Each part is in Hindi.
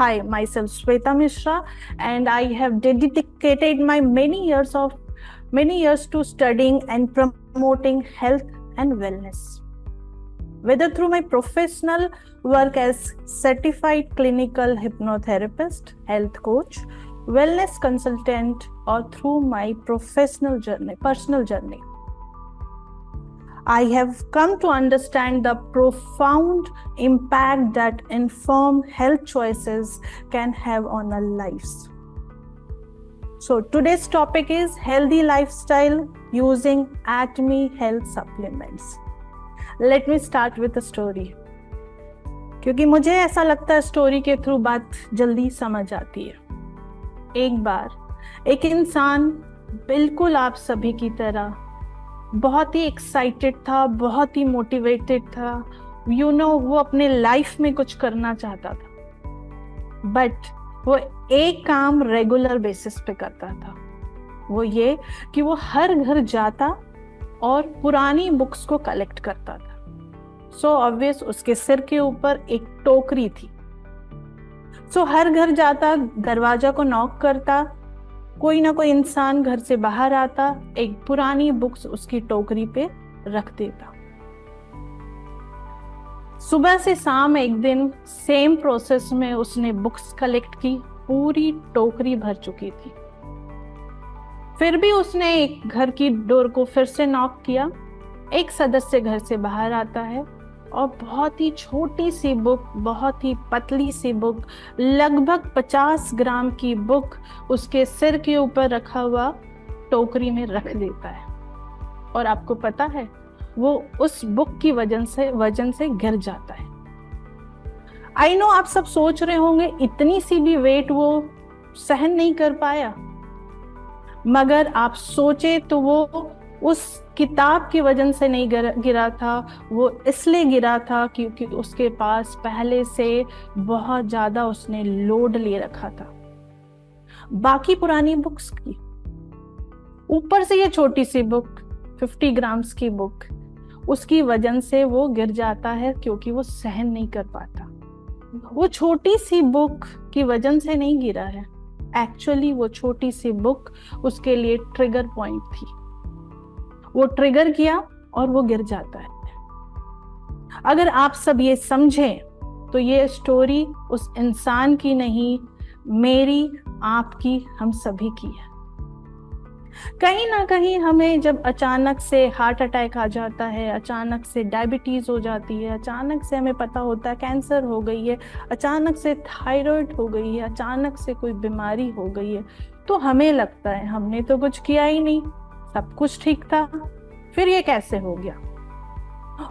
Hi, myself Shweta Mishra, and I have dedicated my many years to studying and promoting health and wellness. Whether through my professional work as certified clinical hypnotherapist, health coach, wellness consultant, or through my personal journey, I have come to understand the profound impact that informed health choices can have on our lives. So today's topic is healthy lifestyle using Atomy Health supplements. Let me start with a story. क्योंकि मुझे ऐसा लगता है स्टोरी के थ्रू बात जल्दी समझ आती है। एक बार एक इंसान बिल्कुल आप सभी की तरह बहुत ही एक्साइटेड था, बहुत ही मोटिवेटेड था, वो अपने लाइफ में कुछ करना चाहता था, बट वो एक काम रेगुलर बेसिस पे करता था। वो ये कि वो हर घर जाता और पुरानी बुक्स को कलेक्ट करता था। सो ऑब्वियस उसके सिर के ऊपर एक टोकरी थी। सो हर घर जाता, दरवाजा को नॉक करता, कोई ना कोई इंसान घर से बाहर आता, एक पुरानी बुक्स उसकी टोकरी पे रख देता। सुबह से शाम एक दिन सेम प्रोसेस में उसने बुक्स कलेक्ट की, पूरी टोकरी भर चुकी थी। फिर भी उसने एक घर की डोर को फिर से नॉक किया। एक सदस्य घर से बाहर आता है और बहुत ही छोटी सी बुक, बहुत ही पतली सी बुक, लगभग 50 ग्राम की बुक उसके सिर के ऊपर रखा हुआ टोकरी में रख देता है। और आपको पता है, वो उस बुक की वजन से गिर जाता है। आई नो आप सब सोच रहे होंगे इतनी सी भी वेट वो सहन नहीं कर पाया, मगर आप सोचे तो वो उस किताब की वजन से नहीं गिरा था। वो इसलिए गिरा था क्योंकि उसके पास पहले से बहुत ज्यादा उसने लोड ले रखा था बाकी पुरानी बुक्स की। ऊपर से ये छोटी सी बुक, 50 ग्राम्स की बुक, उसकी वजन से वो गिर जाता है क्योंकि वो सहन नहीं कर पाता। वो छोटी सी बुक की वजन से नहीं गिरा है, एक्चुअली वो छोटी सी बुक उसके लिए ट्रिगर पॉइंट थी। वो ट्रिगर किया और वो गिर जाता है। अगर आप सब ये समझें तो ये स्टोरी उस इंसान की नहीं, मेरी, आपकी, हम सभी की है। कहीं ना कहीं हमें जब अचानक से हार्ट अटैक आ जाता है, अचानक से डायबिटीज हो जाती है, अचानक से हमें पता होता है कैंसर हो गई है, अचानक से थायराइड हो गई है, अचानक से कोई बीमारी हो गई है, तो हमें लगता है हमने तो कुछ किया ही नहीं, सब कुछ ठीक था, फिर ये कैसे हो गया।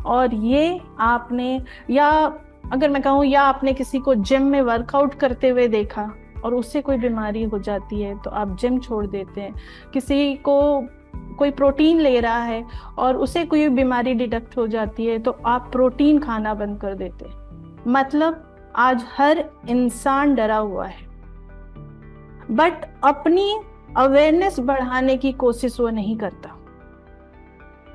और ये आपने, या अगर मैं कहूँ, या आपने किसी को जिम में वर्कआउट करते हुए देखा और उससे कोई बीमारी हो जाती है तो आप जिम छोड़ देते हैं। किसी को कोई प्रोटीन ले रहा है और उसे कोई बीमारी डिटेक्ट हो जाती है तो आप प्रोटीन खाना बंद कर देते हैं। मतलब आज हर इंसान डरा हुआ है, बट अपनी अवेयरनेस बढ़ाने की कोशिश वो नहीं करता।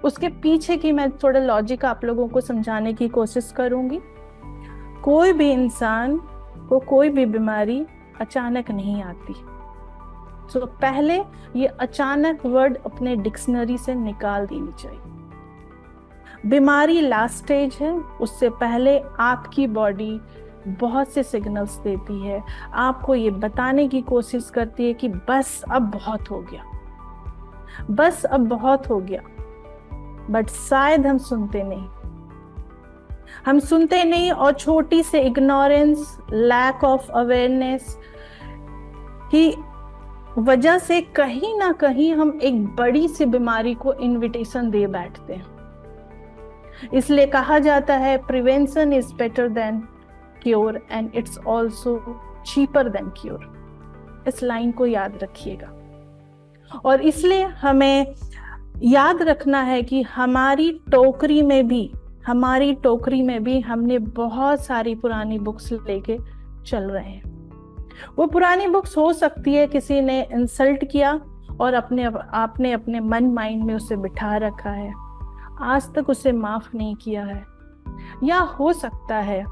उसके पीछे की मैं थोड़ा लॉजिक आप लोगों को समझाने की कोशिश करूंगी। कोई भी इंसान को कोई भी बीमारी अचानक नहीं आती। तो पहले ये अचानक वर्ड अपने डिक्शनरी से निकाल देनी चाहिए। बीमारी लास्ट स्टेज है, उससे पहले आपकी बॉडी बहुत से सिग्नल्स देती है, आपको ये बताने की कोशिश करती है कि बस अब बहुत हो गया, बस अब बहुत हो गया। बट शायद हम सुनते नहीं और छोटी से इग्नोरेंस, लैक ऑफ अवेयरनेस की वजह से कहीं ना कहीं हम एक बड़ी सी बीमारी को इनविटेशन दे बैठते हैं। इसलिए कहा जाता है prevention is better than cure and it's also cheaper than cure. इस लाइन को याद रखिएगा। और इसलिए हमें याद रखना है कि हमारी टोकरी में भी हमने बहुत सारी पुरानी बुक्स लेके चल रहे हैं। वो पुरानी बुक्स हो सकती है किसी ने इंसल्ट किया और आपने अपने मन माइंड में उसे बिठा रखा है, आज तक उसे माफ नहीं किया है। या हो सकता है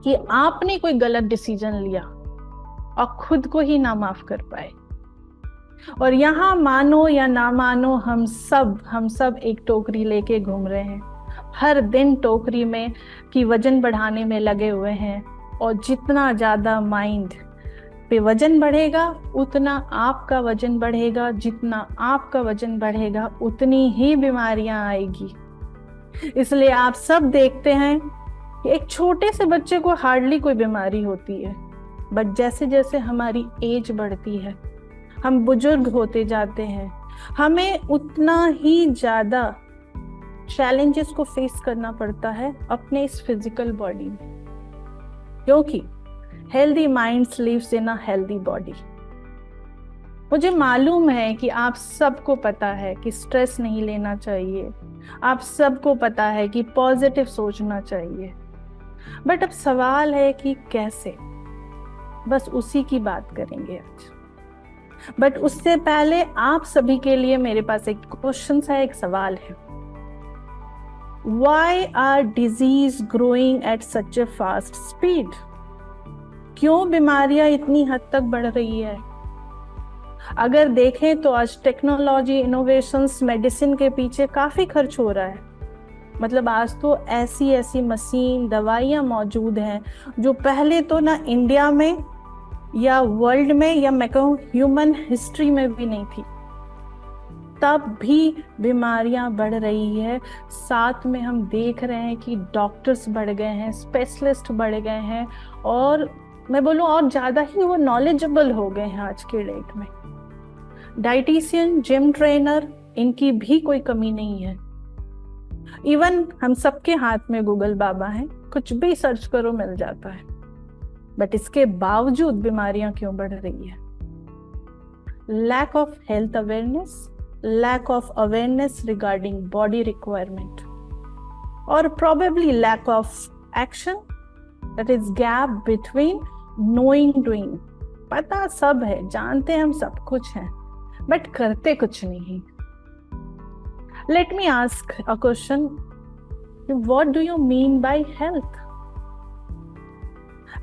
कि आपने कोई गलत डिसीजन लिया और खुद को ही ना माफ कर पाए। और यहाँ मानो या ना मानो हम सब एक टोकरी लेके घूम रहे हैं, हर दिन टोकरी में की वजन बढ़ाने में लगे हुए हैं। और जितना ज्यादा माइंड पे वजन बढ़ेगा उतना आपका वजन बढ़ेगा, जितना आपका वजन बढ़ेगा उतनी ही बीमारियां आएगी। इसलिए आप सब देखते हैं कि एक छोटे से बच्चे को हार्डली कोई बीमारी होती है, बट जैसे जैसे हमारी एज बढ़ती है, हम बुजुर्ग होते जाते हैं, हमें उतना ही ज्यादा चैलेंजेस को फेस करना पड़ता है अपने इस फिजिकल बॉडी में, क्योंकि healthy mind lives in a healthy body. मुझे मालूम है कि आप सबको पता है कि स्ट्रेस नहीं लेना चाहिए, आप सबको पता है कि पॉजिटिव सोचना चाहिए, बट अब सवाल है कि कैसे। बस उसी की बात करेंगे आज। बट उससे पहले आप सभी के लिए मेरे पास एक क्वेश्चन है, एक सवाल है। Why are disease growing at such a fast speed? क्यों बीमारियां इतनी हद तक बढ़ रही है? अगर देखें तो आज टेक्नोलॉजी, इनोवेशंस, मेडिसिन के पीछे काफी खर्च हो रहा है। मतलब आज तो ऐसी ऐसी मशीन, दवाइयां मौजूद हैं जो पहले तो ना इंडिया में या वर्ल्ड में या मैं कहूँ ह्यूमन हिस्ट्री में भी नहीं थी। तब भी बीमारियां बढ़ रही है, साथ में हम देख रहे हैं कि डॉक्टर्स बढ़ गए हैं, स्पेशलिस्ट बढ़ गए हैं, और मैं बोलूँ और ज्यादा ही वो नॉलेजेबल हो गए हैं आज के डेट में। डाइटिशियन, जिम ट्रेनर, इनकी भी कोई कमी नहीं है। इवन हम सबके हाथ में गूगल बाबा है, कुछ भी सर्च करो मिल जाता है। बट इसके बावजूद बीमारियां क्यों बढ़ रही है? Lack of health awareness, lack of awareness regarding body requirement, or probably lack of action, that is gap between knowing doing. पता सब है, जानते हम सब कुछ हैं, बट करते कुछ नहीं। Let me ask a question. What do you mean by health?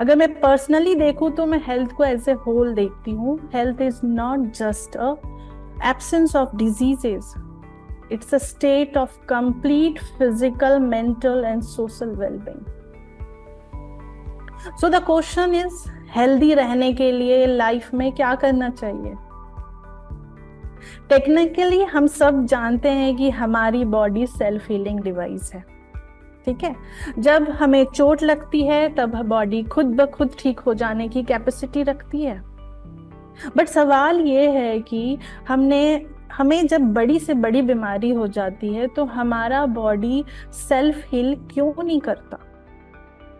अगर मैं पर्सनली देखूं तो मैं हेल्थ को एज ए होल देखती हूँ। Health is not just a absence of diseases, it's a state of complete physical, mental and social well-being. So the question is, healthy रहने के लिए लाइफ में क्या करना चाहिए? टेक्निकली हम सब जानते हैं कि हमारी बॉडी सेल्फ हीलिंग डिवाइस है, ठीक है। जब हमें चोट लगती है तब बॉडी खुद ब खुद ठीक हो जाने की कैपेसिटी रखती है। बट सवाल ये है कि हमें जब बड़ी से बड़ी बीमारी हो जाती है तो हमारा बॉडी सेल्फ हील क्यों नहीं करता?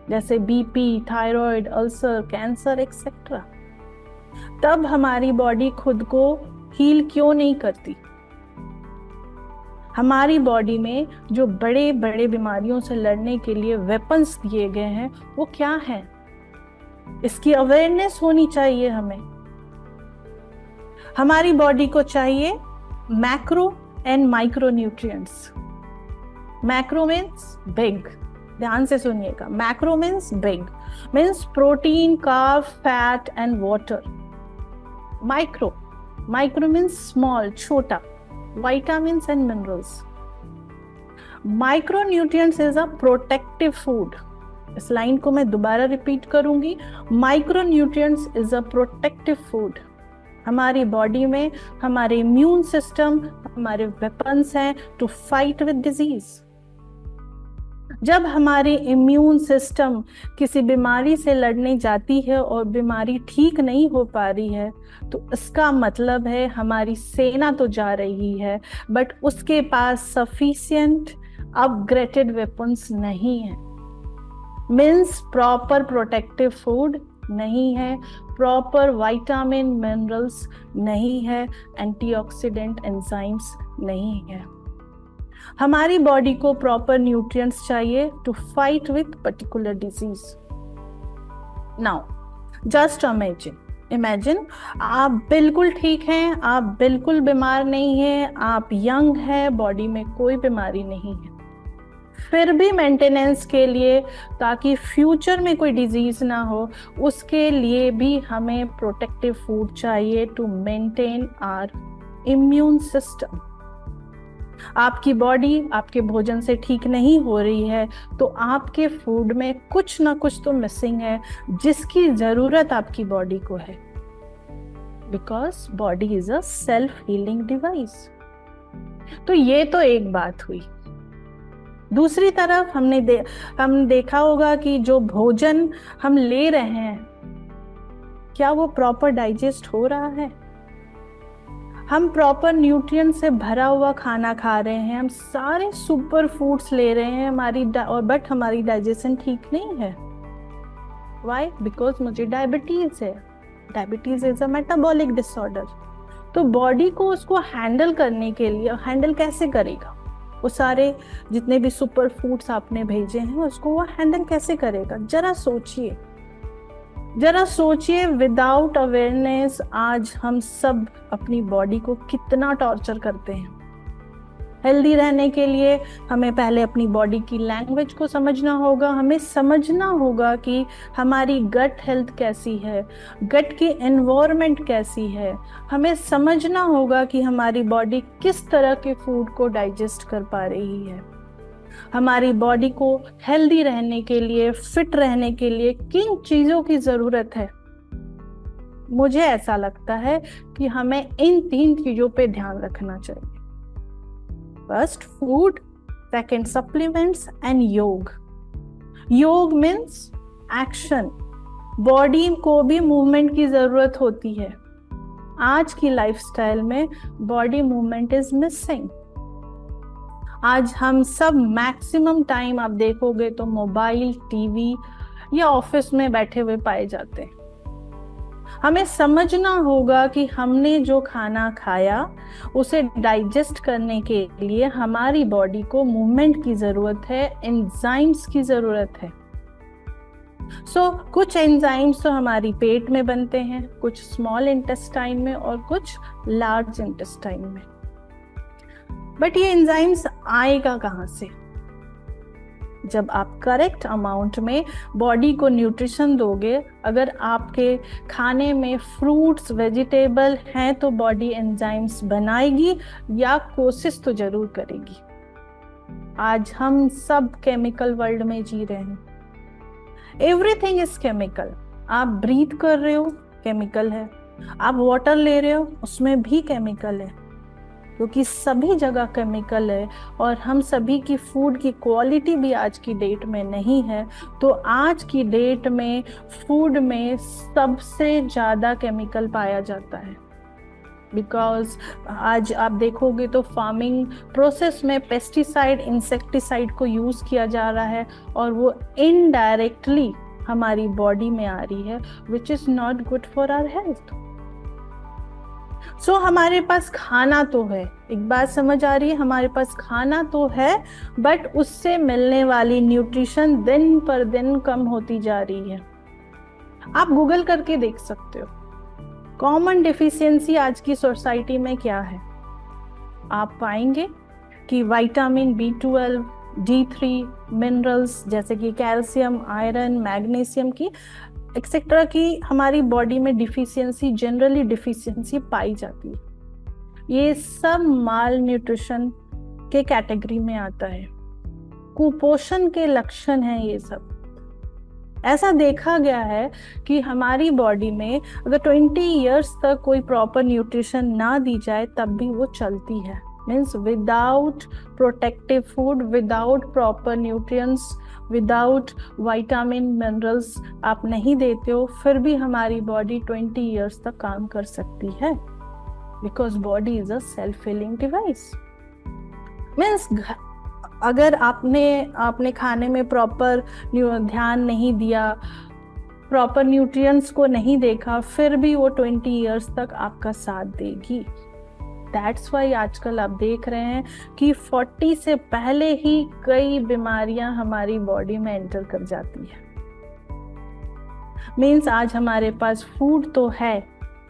जैसे BP, thyroid, ulcer, cancer etcetera. तब हमारी बॉडी खुद को हील क्यों नहीं करती? हमारी बॉडी में जो बड़े बड़े बीमारियों से लड़ने के लिए वेपन्स दिए गए हैं वो क्या है? इसकी अवेयरनेस होनी चाहिए हमें। हमारी बॉडी को चाहिए macro and micro nutrients. Macro means big, ध्यान से सुनिएगा। Macro means big, means protein, carb, fat and water. Micro means small, छोटा, vitamins and minerals. Micronutrients is a protective food. इस लाइन को मैं दोबारा रिपीट करूंगी। Micronutrients is a protective food. हमारी बॉडी में हमारे इम्यून सिस्टम, हमारे वेपन्स हैं टू फाइट विद डिजीज। जब हमारी इम्यून सिस्टम किसी बीमारी से लड़ने जाती है और बीमारी ठीक नहीं हो पा रही है तो इसका मतलब है हमारी सेना तो जा रही है बट उसके पास सफिशिएंट अपग्रेडेड वेपन्स नहीं है। मीन्स प्रॉपर प्रोटेक्टिव फूड नहीं है, प्रॉपर विटामिन, मिनरल्स नहीं है, एंटीऑक्सीडेंट एंजाइम्स नहीं है। हमारी बॉडी को प्रॉपर न्यूट्रिएंट्स चाहिए to fight with particular disease. Now just imagine आप बिल्कुल ठीक हैं, आप बिल्कुल बीमार नहीं हैं, आप यंग हैं, बॉडी में कोई बीमारी नहीं है। फिर भी मेंटेनेंस के लिए, ताकि फ्यूचर में कोई डिजीज ना हो, उसके लिए भी हमें प्रोटेक्टिव फूड चाहिए to maintain our immune system. आपकी बॉडी आपके भोजन से ठीक नहीं हो रही है तो आपके फूड में कुछ ना कुछ तो मिसिंग है, जिसकी जरूरत आपकी बॉडी को है, because body is a self healing device. तो ये तो एक बात हुई। दूसरी तरफ हम देखा होगा कि जो भोजन हम ले रहे हैं, क्या वो प्रॉपर डाइजेस्ट हो रहा है? हम प्रॉपर न्यूट्रिएंट से भरा हुआ खाना खा रहे हैं, हम सारे सुपर फूड्स ले रहे हैं बट हमारी डाइजेशन ठीक नहीं है। वाई? बिकॉज मुझे डायबिटीज है। Diabetes is a metabolic disorder. तो बॉडी को उसको हैंडल करने के लिए, हैंडल कैसे करेगा? वो सारे जितने भी सुपर फूड्स आपने भेजे हैं उसको वो हैंडल कैसे करेगा? जरा सोचिए विदाउट अवेयरनेस आज हम सब अपनी बॉडी को कितना टॉर्चर करते हैं। हेल्दी रहने के लिए हमें पहले अपनी बॉडी की लैंग्वेज को समझना होगा। हमें समझना होगा कि हमारी गट हेल्थ कैसी है, गट की एनवायरनमेंट कैसी है। हमें समझना होगा कि हमारी बॉडी किस तरह के फूड को डाइजेस्ट कर पा रही है। हमारी बॉडी को हेल्दी रहने के लिए, फिट रहने के लिए किन चीजों की जरूरत है। मुझे ऐसा लगता है कि हमें इन 3 चीजों पे ध्यान रखना चाहिए। First food, second supplements and योग। योग मीन्स एक्शन। बॉडी को भी मूवमेंट की जरूरत होती है। आज की लाइफस्टाइल में बॉडी मूवमेंट इज मिसिंग। आज हम सब मैक्सिमम टाइम आप देखोगे तो मोबाइल, टीवी या ऑफिस में बैठे हुए पाए जाते हैं। हमें समझना होगा कि हमने जो खाना खाया उसे डाइजेस्ट करने के लिए हमारी बॉडी को मूवमेंट की जरूरत है, एंजाइम्स की जरूरत है। कुछ एंजाइम्स तो हमारी पेट में बनते हैं, कुछ स्मॉल इंटेस्टाइन में और कुछ लार्ज इंटेस्टाइन में। बट ये एंजाइम्स आएगा कहाँ से? जब आप करेक्ट अमाउंट में बॉडी को न्यूट्रिशन दोगे। अगर आपके खाने में फ्रूट्स, वेजिटेबल हैं तो बॉडी एंजाइम्स बनाएगी या कोशिश तो जरूर करेगी। आज हम सब केमिकल वर्ल्ड में जी रहे हैं। Everything is chemical. आप ब्रीथ कर रहे हो, केमिकल है। आप वाटर ले रहे हो, उसमें भी केमिकल है, क्योंकि सभी जगह केमिकल है। और हम सभी की फूड की क्वालिटी भी आज की डेट में नहीं है। तो आज की डेट में फूड में सबसे ज़्यादा केमिकल पाया जाता है, बिकॉज आज आप देखोगे तो फार्मिंग प्रोसेस में पेस्टिसाइड, इंसेक्टिसाइड को यूज़ किया जा रहा है और वो इनडायरेक्टली हमारी बॉडी में आ रही है, which is not good for our health. हमारे पास खाना तो है, एक बात समझ आ रही है, हमारे पास खाना तो है, बट उससे मिलने वाली न्यूट्रिशन दिन पर दिन कम होती जा रही है। आप गूगल करके देख सकते हो कॉमन डिफिशियंसी आज की सोसाइटी में क्या है। आप पाएंगे कि विटामिन B12, D3, मिनरल्स जैसे कि कैल्शियम, आयरन, मैग्नीशियम की एक्सेट्रा की हमारी बॉडी में डिफिशियंसी, जनरली डिफिशियंसी पाई जाती है। ये सब माल न्यूट्रिशन के कैटेगरी में आता है, कुपोषण के लक्षण हैं ये सब। ऐसा देखा गया है कि हमारी बॉडी में अगर 20 इयर्स तक कोई प्रॉपर न्यूट्रिशन ना दी जाए तब भी वो चलती है। Means without protective food, without proper nutrients, without vitamin, minerals आप नहीं देते हो, फिर भी हमारी बॉडी 20 इयर्स तक काम कर सकती है, because body is a self healing device. Means अगर आपने खाने में प्रॉपर ध्यान नहीं दिया, प्रॉपर न्यूट्रिएंट्स को नहीं देखा, फिर भी वो 20 इयर्स तक आपका साथ देगी। दैट्स वाई आजकल आप देख रहे हैं कि 40 से पहले ही कई बीमारियां हमारी बॉडी में एंटर कर जाती है। मीन्स आज हमारे पास फूड तो है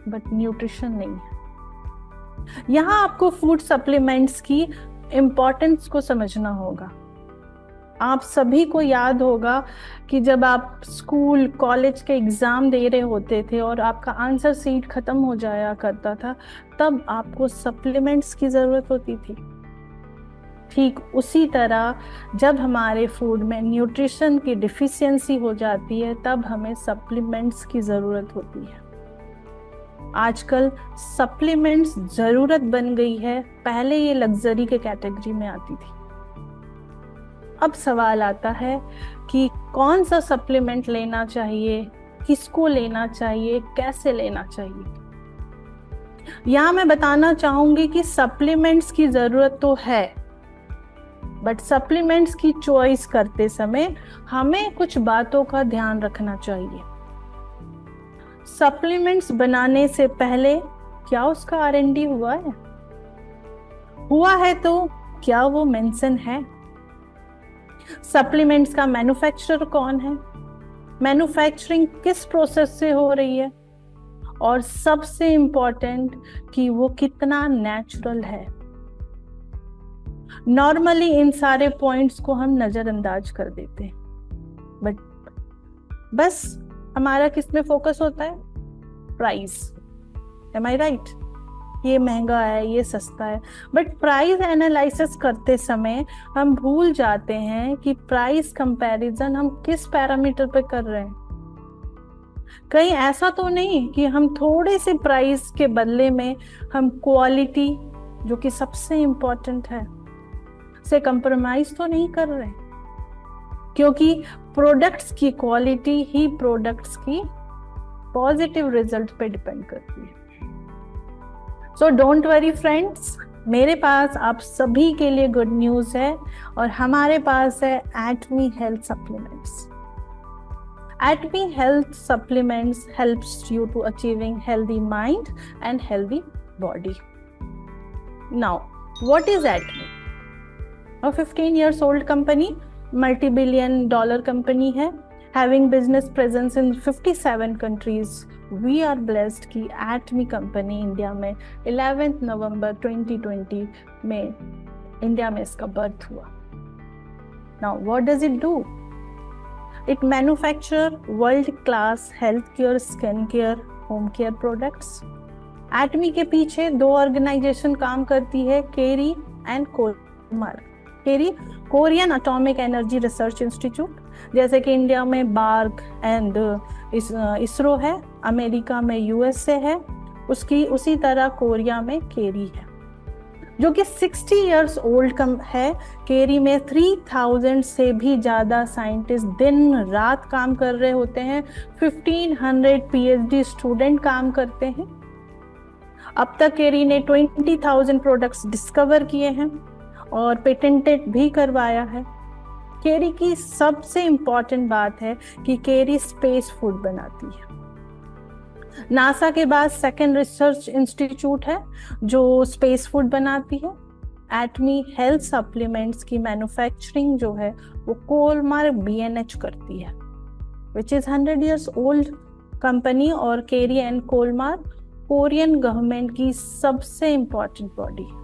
बट न्यूट्रिशन नहीं है। यहाँ आपको फूड सप्लीमेंट्स की इम्पोर्टेंस को समझना होगा। आप सभी को याद होगा कि जब आप स्कूल कॉलेज के एग्जाम दे रहे होते थे और आपका आंसर सीट खत्म हो जाया करता था, तब आपको सप्लीमेंट्स की जरूरत होती थी। ठीक उसी तरह जब हमारे फूड में न्यूट्रिशन की डिफिशियंसी हो जाती है, तब हमें सप्लीमेंट्स की जरूरत होती है। आजकल सप्लीमेंट्स जरूरत बन गई है, पहले ये लग्जरी के कैटेगरी में आती थी। अब सवाल आता है कि कौन सा सप्लीमेंट लेना चाहिए, किसको लेना चाहिए, कैसे लेना चाहिए। यहां मैं बताना चाहूंगी कि सप्लीमेंट्स की जरूरत तो है, बट सप्लीमेंट्स की चॉइस करते समय हमें कुछ बातों का ध्यान रखना चाहिए। सप्लीमेंट्स बनाने से पहले क्या उसका R&D हुआ है? हुआ है तो क्या वो मेंशन है? सप्लीमेंट्स का मैन्युफैक्चरर कौन है? मैन्युफैक्चरिंग किस प्रोसेस से हो रही है? और सबसे इंपॉर्टेंट कि वो कितना नेचुरल है। नॉर्मली इन सारे पॉइंट्स को हम नजरअंदाज कर देते हैं, बट बस हमारा किस में फोकस होता है? प्राइस। एम आई राइट? ये महंगा है, ये सस्ता है, बट प्राइस एनालिसिस करते समय हम भूल जाते हैं कि प्राइस कंपैरिजन हम किस पैरामीटर पे कर रहे हैं। कहीं ऐसा तो नहीं कि हम थोड़े से प्राइस के बदले में हम क्वालिटी, जो कि सबसे इंपॉर्टेंट है, से कंप्रोमाइज तो नहीं कर रहे, क्योंकि प्रोडक्ट्स की क्वालिटी ही प्रोडक्ट्स की पॉजिटिव रिजल्ट पे डिपेंड करती है। सो डोंट वरी फ्रेंड्स, मेरे पास आप सभी के लिए गुड न्यूज है, और हमारे पास है Atomy health supplements. Atomy health supplements helps you to achieving healthy mind and healthy body. Now what is Atomy? A 15 years old company, multi-billion-dollar company है, having business presence in 57 countries. We are blessed कि एटमी कंपनी इंडिया में 11 नवंबर 2020 में इंडिया में इसका बर्थ हुआ। Now what does it do? It manufacture world-class healthcare, skincare, home care products. एटमी के पीछे दो ऑर्गेनाइजेशन काम करती है, KAERI and Kolmar. KAERI Korean atomic energy research institute, जैसे कि इंडिया में बार्क एंड इसरो है, अमेरिका में यूएसए है, उसी तरह कोरिया में केरी है, जो कि 60 इयर्स ओल्ड है। केरी में 3000 से भी ज्यादा साइंटिस्ट दिन रात काम कर रहे होते हैं, 1500 PhD स्टूडेंट काम करते हैं। अब तक केरी ने 20,000 प्रोडक्ट्स डिस्कवर किए हैं और पेटेंटेड भी करवाया है। केरी की सबसे इंपॉर्टेंट बात है कि केरी स्पेस फूड बनाती है। नासा के बाद सेकेंड रिसर्च इंस्टीट्यूट है जो स्पेस फूड बनाती है। एटमी हेल्थ सप्लीमेंट्स की मैन्युफैक्चरिंग जो है वो कोलमार्क BNH करती है, which is 100 years old company, और केरी एंड कोलमार्क कोरियन गवर्नमेंट की सबसे इंपॉर्टेंट बॉडी है।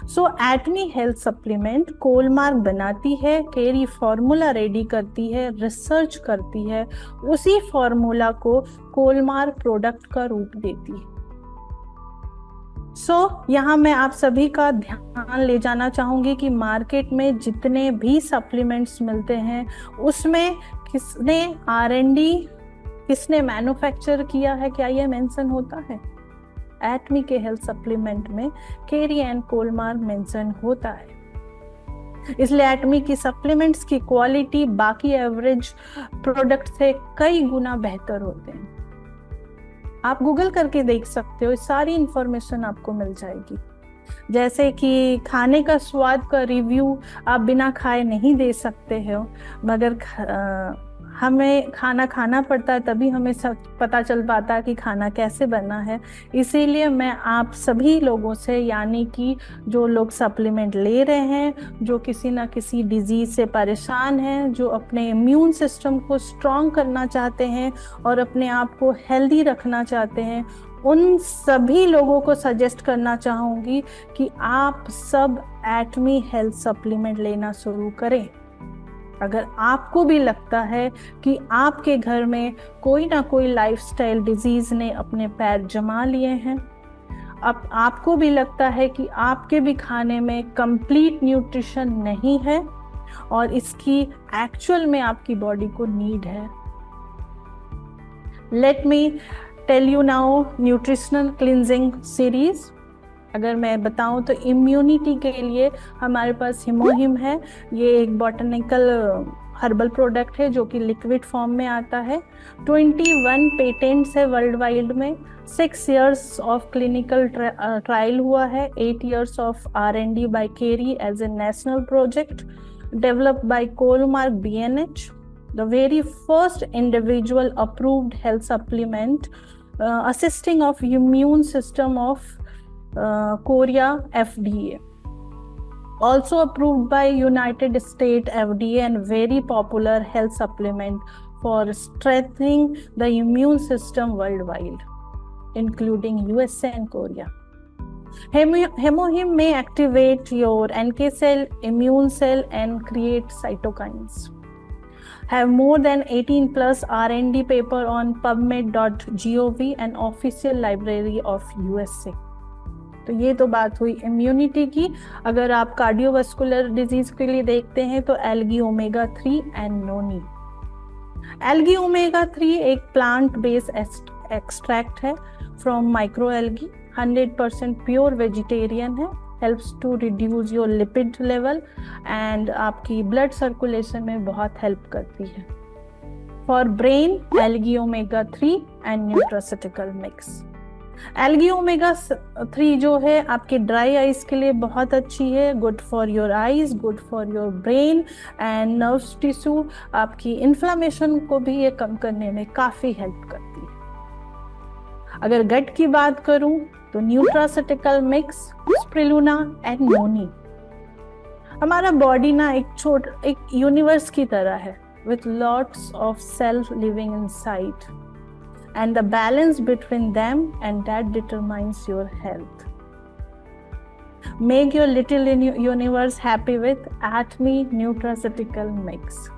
सो एटमी हेल्थ सप्लीमेंट कोलमार्क बनाती है, केरी फॉर्मूला रेडी करती है, रिसर्च करती है, उसी फॉर्मूला को कोलमार्क प्रोडक्ट का रूप देती है। यहाँ मैं आप सभी का ध्यान ले जाना चाहूंगी कि मार्केट में जितने भी सप्लीमेंट्स मिलते हैं उसमें किसने R&D, किसने मैन्युफैक्चर किया है, क्या यह मेंशन होता है? एटमी के हेल्थ सप्लीमेंट में केरी एंड कोलमार्क मेंशन होता है। इसलिए एटमी की सप्लीमेंट्स की क्वालिटी बाकी एवरेज प्रोडक्ट से कई गुना बेहतर होते हैं। आप गूगल करके देख सकते हो, सारी इंफॉर्मेशन आपको मिल जाएगी। जैसे कि खाने का स्वाद का रिव्यू आप बिना खाए नहीं दे सकते हो, मगर हमें खाना खाना पड़ता है तभी हमें सब पता चल पाता है कि खाना कैसे बना है। इसीलिए मैं आप सभी लोगों से, यानी कि जो लोग सप्लीमेंट ले रहे हैं, जो किसी ना किसी डिजीज से परेशान हैं, जो अपने इम्यून सिस्टम को स्ट्रॉन्ग करना चाहते हैं और अपने आप को हेल्दी रखना चाहते हैं, उन सभी लोगों को सजेस्ट करना चाहूँगी कि आप सब एटमी हेल्थ सप्लीमेंट लेना शुरू करें। अगर आपको भी लगता है कि आपके घर में कोई ना कोई लाइफस्टाइल डिजीज ने अपने पैर जमा लिए हैं, अब आपको भी लगता है कि आपके भी खाने में कंप्लीट न्यूट्रिशन नहीं है और इसकी एक्चुअल में आपकी बॉडी को नीड है, let me tell you now nutritional cleansing series. अगर मैं बताऊं तो इम्यूनिटी के लिए हमारे पास हिमोहिम है। ये एक बॉटनिकल हर्बल प्रोडक्ट है जो कि लिक्विड फॉर्म में आता है। 21 पेटेंट्स है वर्ल्ड वाइड में। 6 years ऑफ क्लिनिकल ट्रायल हुआ है। 8 years of R&D by Kerry as a national project developed by Colmark BNH, the very first individual approved health supplement assisting of immune system of Korea FDA. Also approved by United States FDA and very popular health supplement for strengthening the immune system worldwide, including USA and Korea. Hemohim may activate your NK cell, immune cell and create cytokines. Have more than 18 plus R&D paper on PubMed.gov and official library of USA. तो ये तो बात हुई इम्यूनिटी की। अगर आप कार्डियोवास्कुलर डिजीज के लिए देखते हैं तो algae omega 3 and noni. Algae omega 3 एक प्लांट बेस्ड एक्सट्रैक्ट है from micro algae, 100% pure vegetarian है, helps to reduce your lipid level and आपकी ब्लड सर्कुलेशन में बहुत हेल्प करती है। For brain algae omega 3 and nutraceutical mix. Algae omega 3 जो है आपके ड्राई आइज के लिए बहुत अच्छी है, good for your eyes, good for your brain and nerves tissue. आपकी इन्फ्लामेशन को भी ये कम करने में काफ़ी हेल्प करती है। अगर गट की बात करूं तो न्यूट्रास्यूटिकल मिक्स, स्प्रिलुना एंड नोनी। हमारा बॉडी ना एक यूनिवर्स की तरह है with lots of cells living inside and the balance between them and that determines your health. Make your little universe happy with Atmi Nutraceutical Mix.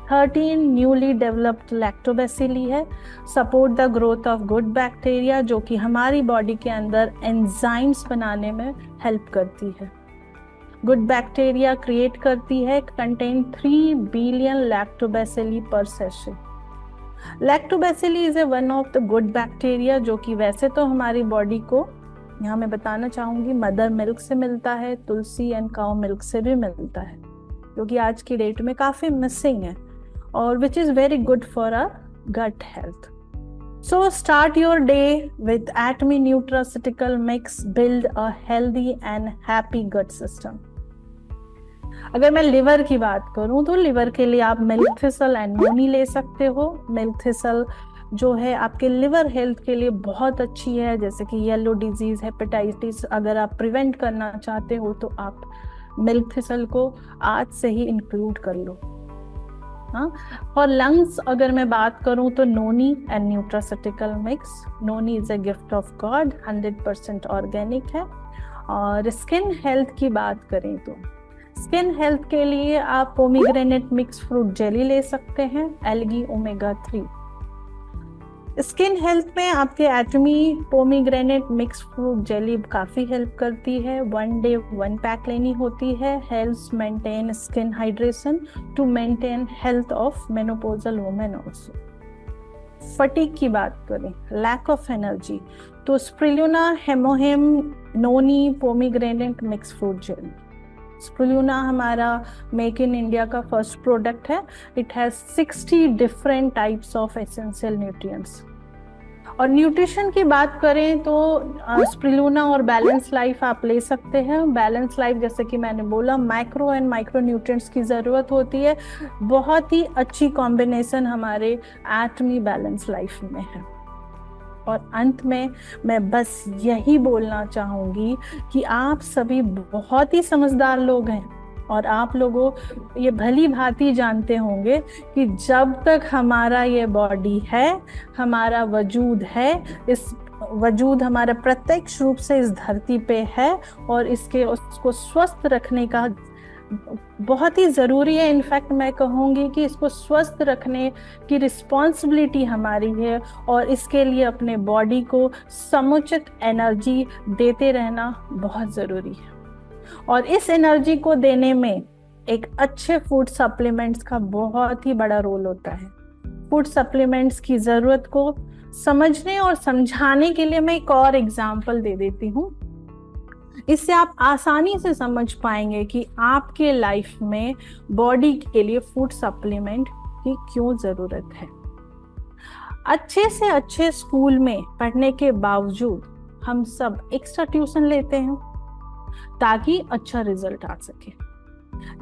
13 newly developed lactobacilli है, support the growth of good bacteria जो कि हमारी बॉडी के अंदर एंजाइम्स बनाने में हेल्प करती है। गुड बैक्टीरिया क्रिएट करती है, कंटेन 3 बिलियन लैक्टोबैसिली पर sachet. Lactobacilli is a one of the good bacteria जो कि वैसे तो हमारी बॉडी को, यहाँ मैं बताना चाहूँगी, मदर मिल्क से मिलता है, तुलसी एंड काउ मिल्क से भी मिलता है, जो कि आज की डेट में काफ़ी मिसिंग है और which is very good for our gut health. So start your day with Atmi Nutraceutical Mix, build a healthy and happy gut system. अगर मैं लिवर की बात करूं तो लिवर के लिए आप मिल्क थिसल एंड नोनी ले सकते हो। मिल्क थिसल जो है आपके लिवर हेल्थ के लिए बहुत अच्छी है, जैसे कि येलो डिजीज, हेपेटाइटिस अगर आप प्रिवेंट करना चाहते हो तो आप मिल्क थिसल को आज से ही इंक्लूड कर लो। और लंग्स अगर मैं बात करूं तो noni and nutraceutical mix. Noni is a gift of God, 100% organic है। और स्किन हेल्थ की बात करें तो स्किन हेल्थ के लिए आप पोमीग्रेनेट मिक्स फ्रूट जेली ले सकते हैं, एल्गी ओमेगा 3। स्किन हेल्थ में आपके Atomy pomegranate mix fruit jelly काफ़ी हेल्प करती है। 1 day 1 पैक लेनी होती है। Helps maintain skin hydration to maintain health of menopausal women also. Fatigue की बात करें, लैक ऑफ एनर्जी, तो spirulina, Hemohim, noni, pomegranate mix fruit jelly. Spirulina हमारा मेक इन इंडिया का फर्स्ट प्रोडक्ट है। It has 60 different types of essential nutrients. और न्यूट्रिशन की बात करें तो स्प्रुलिना और बैलेंस लाइफ आप ले सकते हैं। बैलेंस लाइफ जैसे कि मैंने बोला, माइक्रो एंड माइक्रो न्यूट्रिएंट्स की ज़रूरत होती है। बहुत ही अच्छी कॉम्बिनेशन हमारे एटमी बैलेंस लाइफ में है। और अंत में मैं बस यही बोलना चाहूँगी कि आप सभी बहुत ही समझदार लोग हैं और आप लोगों ये भली भांति जानते होंगे कि जब तक हमारा ये बॉडी है, हमारा वजूद है, इस वजूद हमारा प्रत्यक्ष रूप से इस धरती पे है और उसको स्वस्थ रखने का बहुत ही जरूरी है। इनफैक्ट मैं कहूंगी कि इसको स्वस्थ रखने की रिस्पॉन्सिबिलिटी हमारी है और इसके लिए अपने बॉडी को समुचित एनर्जी देते रहना बहुत जरूरी है। और इस एनर्जी को देने में एक अच्छे फूड सप्लीमेंट्स का बहुत ही बड़ा रोल होता है। फूड सप्लीमेंट्स की जरूरत को समझने और समझाने के लिए मैं एक और एग्जाम्पल दे देती हूँ। इससे आप आसानी से समझ पाएंगे कि आपके लाइफ में बॉडी के लिए फूड सप्लीमेंट की क्यों जरूरत है। अच्छे से अच्छे स्कूल में पढ़ने के बावजूद हम सब एक्स्ट्रा ट्यूशन लेते हैं ताकि अच्छा रिजल्ट आ सके।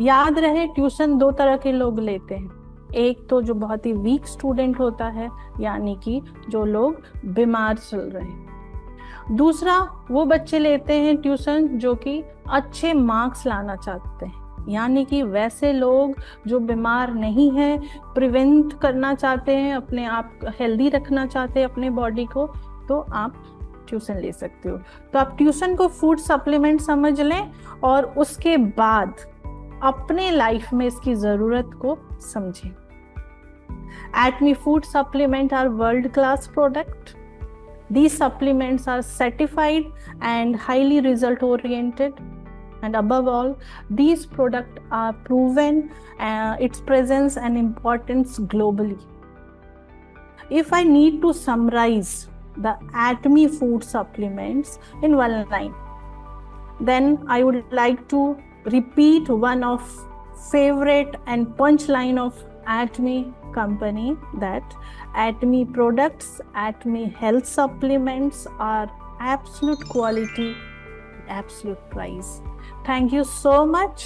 याद रहे, ट्यूशन दो तरह के लोग लेते हैं। एक तो जो बहुत ही वीक स्टूडेंट होता है, यानी कि जो लोग बीमार चल रहे हैं। दूसरा वो बच्चे लेते हैं ट्यूशन जो कि अच्छे मार्क्स लाना चाहते हैं, यानी कि वैसे लोग जो बीमार नहीं है, प्रिवेंट करना चाहते हैं, अपने आप हेल्दी रखना चाहते हैं अपने बॉडी को, तो आप ट्यूशन ले सकते हो। तो आप ट्यूशन को फूड सप्लीमेंट समझ लें और उसके बाद अपने लाइफ में इसकी जरूरत को समझें। Atme food supplement are world class product. These supplements are certified and highly result oriented, and above all these products are proven its presence and importance globally. If I need to summarize the Atme food supplements in one line, then I would like to repeat one of favorite and punchline of Atme company, that Atme products, Atme health supplements are absolute quality, absolute price. Thank you so much.